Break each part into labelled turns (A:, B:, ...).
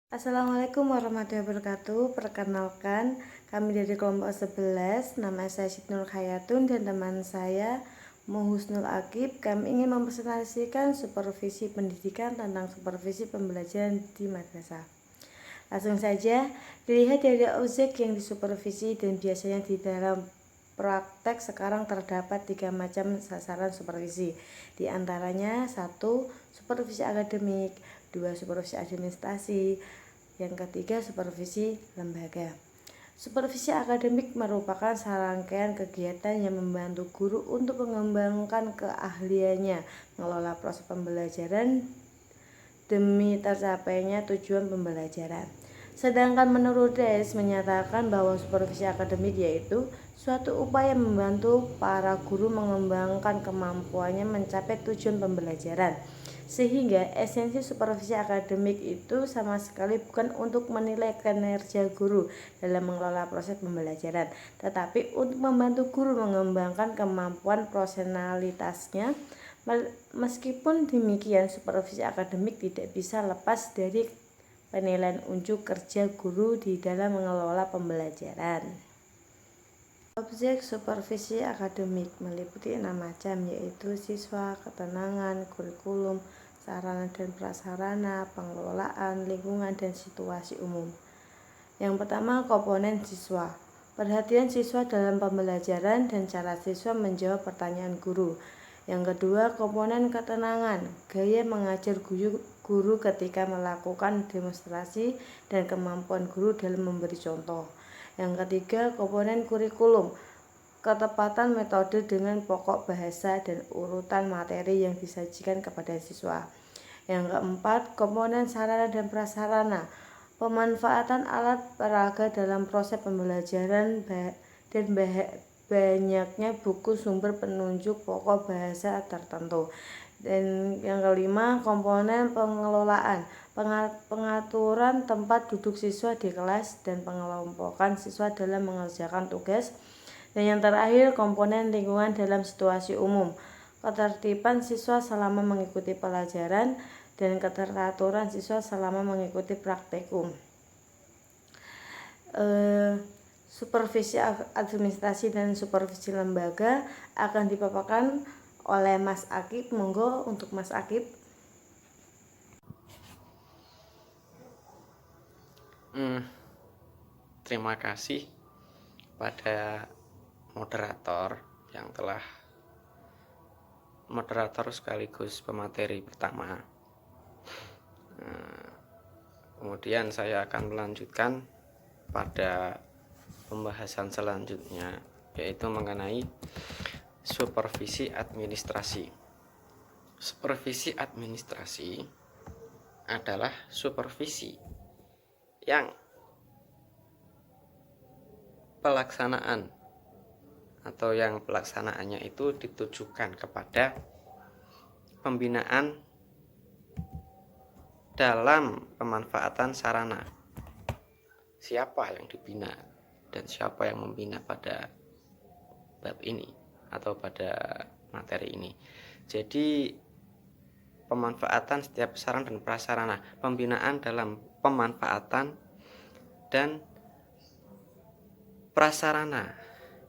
A: Assalamualaikum warahmatullahi wabarakatuh. Perkenalkan, kami dari kelompok 11. Nama saya Siti Khayatun dan teman saya Muhusnul Akib. Kami ingin mempresentasikan supervisi pendidikan tentang supervisi pembelajaran di madrasah. Langsung saja, dilihat dari objek yang disupervisi dan biasanya di dalam praktek sekarang terdapat 3 macam sasaran supervisi. Di antaranya 1. Supervisi akademik, 2. Supervisi administrasi, yang ketiga supervisi lembaga. Supervisi akademik merupakan serangkaian kegiatan yang membantu guru untuk mengembangkan keahliannya mengelola proses pembelajaran demi tercapainya tujuan pembelajaran. Sedangkan menurut DES menyatakan bahwa supervisi akademik yaitu suatu upaya membantu para guru mengembangkan kemampuannya mencapai tujuan pembelajaran. Sehingga esensi supervisi akademik itu sama sekali bukan untuk menilai kinerja guru dalam mengelola proses pembelajaran, tetapi untuk membantu guru mengembangkan kemampuan profesionalitasnya. Meskipun demikian, supervisi akademik tidak bisa lepas dari penilaian unjuk kerja guru di dalam mengelola pembelajaran. Objek supervisi akademik meliputi 6 macam, yaitu siswa, ketenangan, kurikulum, sarana dan prasarana, pengelolaan, lingkungan, dan situasi umum. Yang pertama, komponen siswa. Perhatian siswa dalam pembelajaran dan cara siswa menjawab pertanyaan guru. Yang kedua, komponen ketenangan. Gaya mengajar guru ketika melakukan demonstrasi dan kemampuan guru dalam memberi contoh. Yang ketiga, komponen kurikulum. Ketepatan metode dengan pokok bahasa dan urutan materi yang disajikan kepada siswa. Yang keempat, komponen sarana dan prasarana. Pemanfaatan alat peraga dalam proses pembelajaran dan banyaknya buku sumber penunjuk pokok bahasa tertentu. Dan yang kelima, komponen pengelolaan. Pengaturan tempat duduk siswa di kelas dan pengelompokan siswa dalam mengerjakan tugas. Dan yang terakhir, komponen lingkungan dalam situasi umum. Ketertiban siswa selama mengikuti pelajaran dan keteraturan siswa selama mengikuti praktikum. Supervisi administrasi dan supervisi lembaga akan dipaparkan oleh Mas Akib. Monggo untuk Mas Akib.
B: Terima kasih pada moderator yang telah moderator sekaligus pemateri pertama. Kemudian saya akan melanjutkan pada pembahasan selanjutnya, yaitu mengenai supervisi administrasi. Supervisi administrasi adalah supervisi yang pelaksanaannya itu ditujukan kepada pembinaan dalam pemanfaatan sarana. Siapa yang dibina dan siapa yang membina pada bab ini atau pada materi ini. Jadi pemanfaatan setiap sarana dan prasarana, pembinaan dalam pemanfaatan dan prasarana,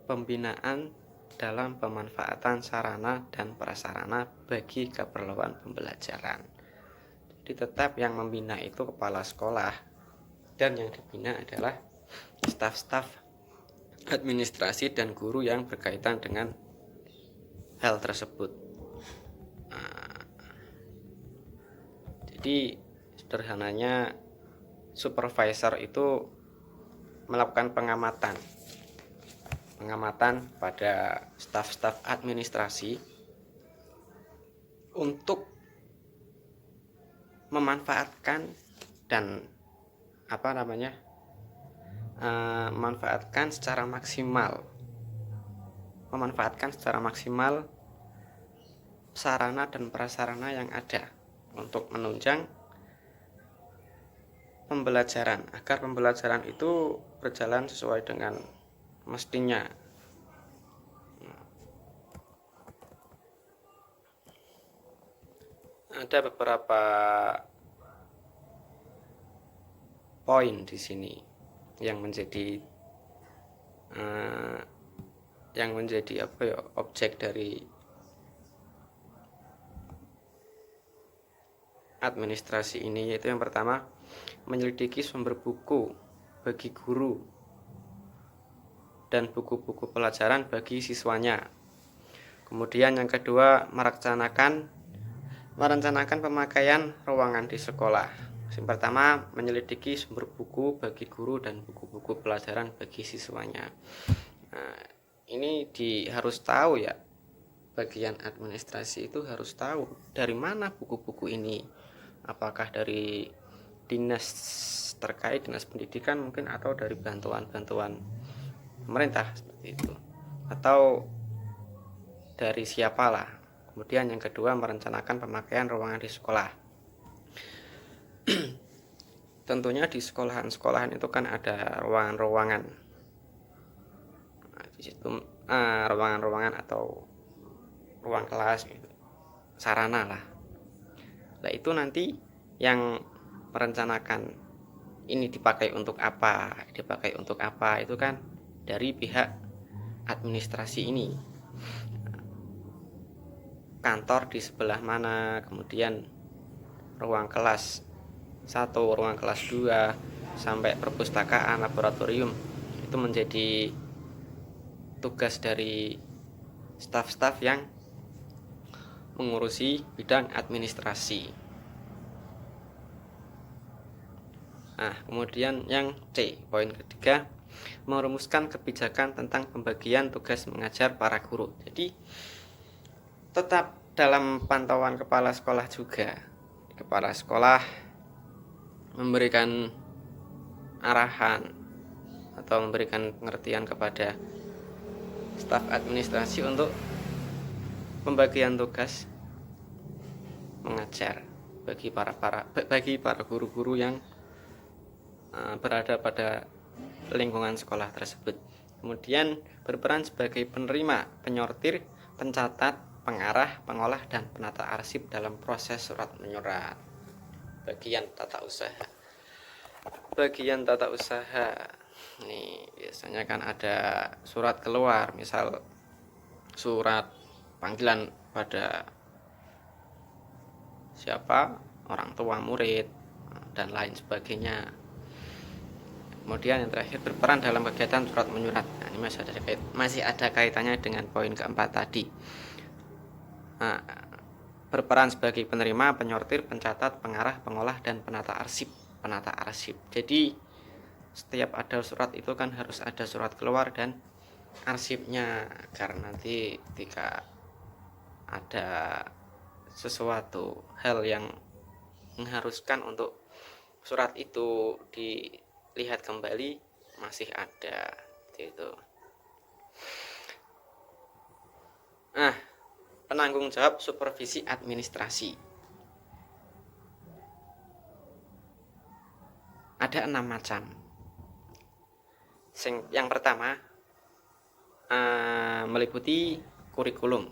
B: pembinaan dalam pemanfaatan sarana dan prasarana bagi keperluan pembelajaran. Jadi tetap yang membina itu kepala sekolah dan yang dibina adalah staf-staf administrasi dan guru yang berkaitan dengan hal tersebut. Jadi sederhananya supervisor itu melakukan pengamatan pada staf-staf administrasi untuk memanfaatkan dan memanfaatkan secara maksimal sarana dan prasarana yang ada untuk menunjang pembelajaran agar pembelajaran itu berjalan sesuai dengan mestinya. Ada beberapa poin di sini yang menjadi objek dari administrasi ini, yaitu yang pertama menyelidiki sumber buku bagi guru dan buku-buku pelajaran bagi siswanya. Kemudian yang kedua merencanakan pemakaian ruangan di sekolah. Yang pertama menyelidiki sumber buku bagi guru dan buku-buku pelajaran bagi siswanya. Nah, ini harus tahu ya, bagian administrasi itu harus tahu dari mana buku-buku ini, apakah dari dinas terkait, dinas pendidikan mungkin, atau dari bantuan-bantuan pemerintah seperti itu, atau dari siapalah. Kemudian yang kedua merencanakan pemakaian ruangan di sekolah. Tentunya di sekolahan itu kan ada ruangan-ruangan. Nah, di situ ruangan-ruangan atau ruang kelas gitu, sarana lah. Nah, itu nanti yang merencanakan ini dipakai untuk apa itu kan dari pihak administrasi ini. Kantor di sebelah mana, kemudian ruang kelas 1, ruang kelas 2, sampai perpustakaan, laboratorium, itu menjadi tugas dari staf-staf yang mengurusi bidang administrasi. Nah, kemudian yang C, poin ketiga, merumuskan kebijakan tentang pembagian tugas mengajar para guru. Jadi tetap dalam pantauan kepala sekolah juga. Kepala sekolah memberikan arahan atau memberikan pengertian kepada staf administrasi untuk pembagian tugas mengajar bagi para guru-guru yang berada pada lingkungan sekolah tersebut. Kemudian berperan sebagai penerima, penyortir, pencatat, pengarah, pengolah, dan penata arsip dalam proses surat menyurat. Bagian tata usaha nih biasanya kan ada surat keluar, misal surat panggilan pada siapa, orang tua murid dan lain sebagainya. Kemudian yang terakhir berperan dalam kegiatan surat menyurat. Nah, ini masih ada kaitannya dengan poin keempat tadi. Nah, berperan sebagai penerima, penyortir, pencatat, pengarah, pengolah, dan penata arsip. Jadi setiap ada surat itu kan harus ada surat keluar dan arsipnya, karena nanti ketika ada sesuatu hal yang mengharuskan untuk surat itu dilihat kembali masih ada gitu. Nah, penanggung jawab supervisi administrasi ada 6 macam. Yang pertama meliputi kurikulum,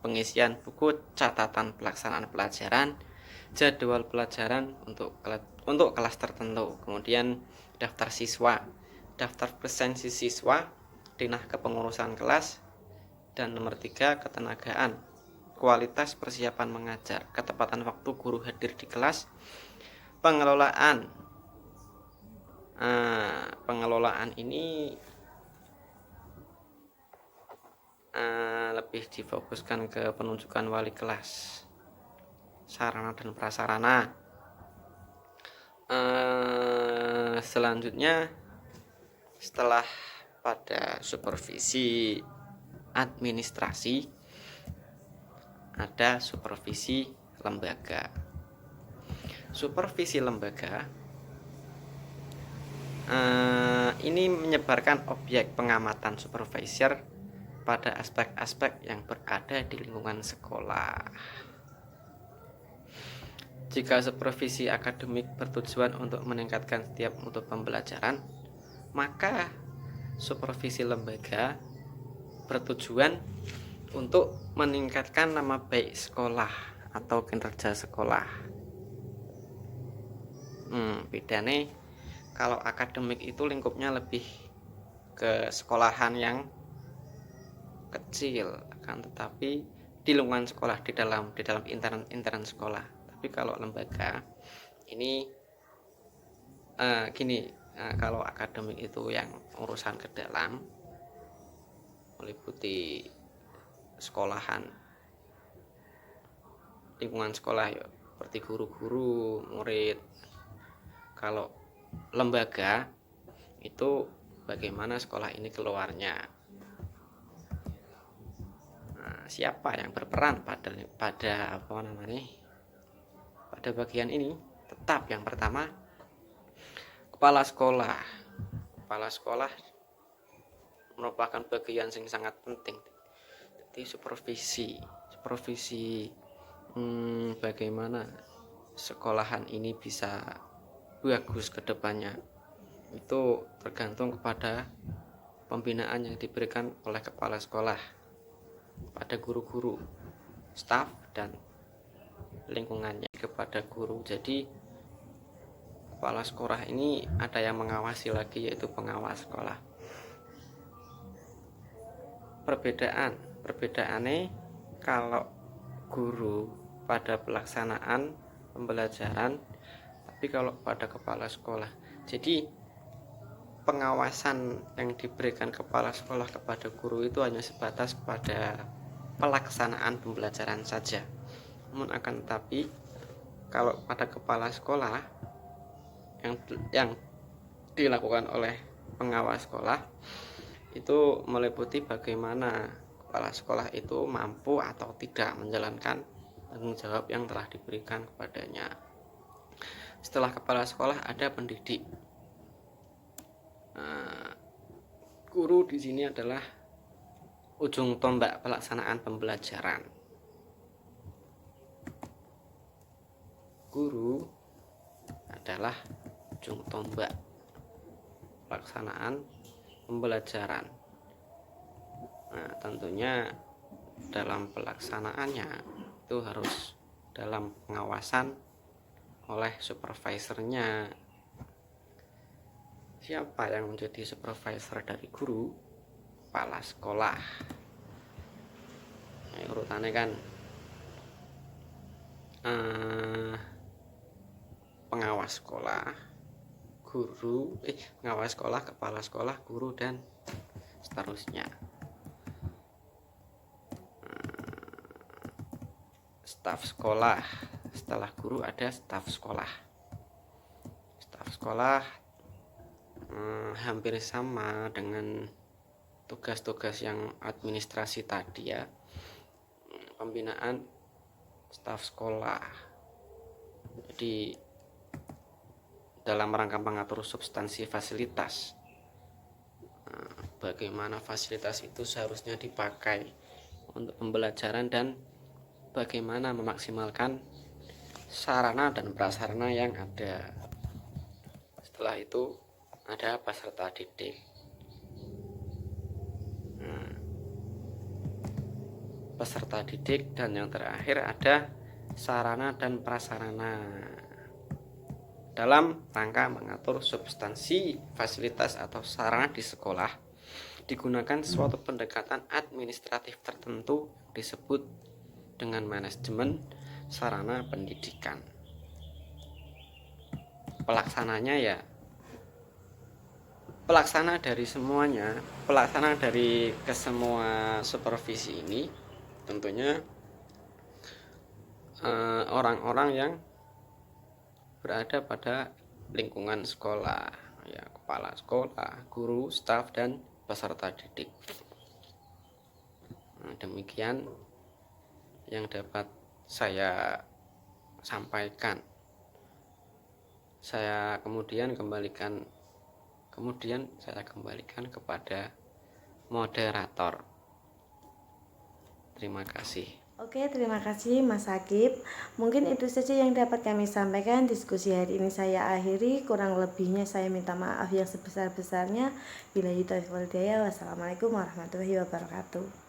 B: pengisian buku, catatan pelaksanaan pelajaran, jadwal pelajaran untuk kelas tertentu, kemudian daftar siswa, daftar presensi siswa, denah kepengurusan kelas, dan nomor 3 ketenagaan, kualitas persiapan mengajar, ketepatan waktu guru hadir di kelas, pengelolaan. Pengelolaan ini lebih difokuskan ke penunjukan wali kelas, sarana dan prasarana. Selanjutnya setelah pada supervisi administrasi ada supervisi lembaga. Supervisi lembaga ini menyebarkan objek pengamatan supervisor pada aspek-aspek yang berada di lingkungan sekolah. Jika supervisi akademik bertujuan untuk meningkatkan setiap mutu pembelajaran, maka supervisi lembaga bertujuan untuk meningkatkan nama baik sekolah atau kinerja sekolah. Bedanya kalau akademik itu lingkupnya lebih ke sekolahan yang kecil, akan tetapi di lingkungan sekolah, di dalam intern sekolah. Tapi kalau lembaga ini gini, kalau akademik itu yang urusan ke dalam, meliputi sekolahan, lingkungan sekolah ya, seperti guru-guru, murid. Kalau lembaga itu bagaimana sekolah ini keluarnya. Siapa yang berperan pada pada bagian ini? Tetap yang pertama kepala sekolah. Kepala sekolah merupakan bagian yang sangat penting. Jadi supervisi bagaimana sekolahan ini bisa bagus ke depannya. Itu tergantung kepada pembinaan yang diberikan oleh kepala sekolah pada guru-guru, staf, dan lingkungannya kepada guru. Jadi kepala sekolah ini ada yang mengawasi lagi, yaitu pengawas sekolah. Perbedaannya kalau guru pada pelaksanaan pembelajaran, tapi kalau pada kepala sekolah, jadi pengawasan yang diberikan kepala sekolah kepada guru itu hanya sebatas kepada pelaksanaan pembelajaran saja. Namun akan tetapi kalau pada kepala sekolah yang dilakukan oleh pengawas sekolah itu meliputi bagaimana kepala sekolah itu mampu atau tidak menjalankan tanggung jawab yang telah diberikan kepadanya. Setelah kepala sekolah ada pendidik. Guru di sini adalah ujung tombak pelaksanaan pembelajaran. Guru adalah ujung tombak pelaksanaan pembelajaran. Tentunya dalam pelaksanaannya itu harus dalam pengawasan oleh supervisornya. Siapa yang menjadi supervisor dari guru? Kepala sekolah. Urutannya kan pengawas sekolah, guru, pengawas sekolah, kepala sekolah, guru, dan seterusnya. Staf sekolah. Setelah guru ada staf sekolah. Staf sekolah hampir sama dengan tugas-tugas yang administrasi tadi ya. Pembinaan staf sekolah. Jadi dalam rangka mengatur substansi fasilitas, bagaimana fasilitas itu seharusnya dipakai untuk pembelajaran dan bagaimana memaksimalkan sarana dan prasarana yang ada. Setelah itu ada peserta didik. Peserta didik, dan yang terakhir ada sarana dan prasarana. Dalam rangka mengatur substansi fasilitas atau sarana di sekolah, digunakan suatu pendekatan administratif tertentu disebut dengan manajemen sarana pendidikan. Pelaksananya ya pelaksana dari semuanya, pelaksana dari kesemua supervisi ini tentunya orang-orang yang berada pada lingkungan sekolah, ya, kepala sekolah, guru, staf, dan peserta didik. Demikian yang dapat saya sampaikan. Saya kemudian saya kembalikan kepada moderator. Terima kasih.
A: Oke, terima kasih Mas Akib. Mungkin itu saja yang dapat kami sampaikan. Diskusi hari ini saya akhiri. Kurang lebihnya saya minta maaf yang sebesar-besarnya. Billahi taufiq wal hidayah. Wassalamualaikum warahmatullahi wabarakatuh.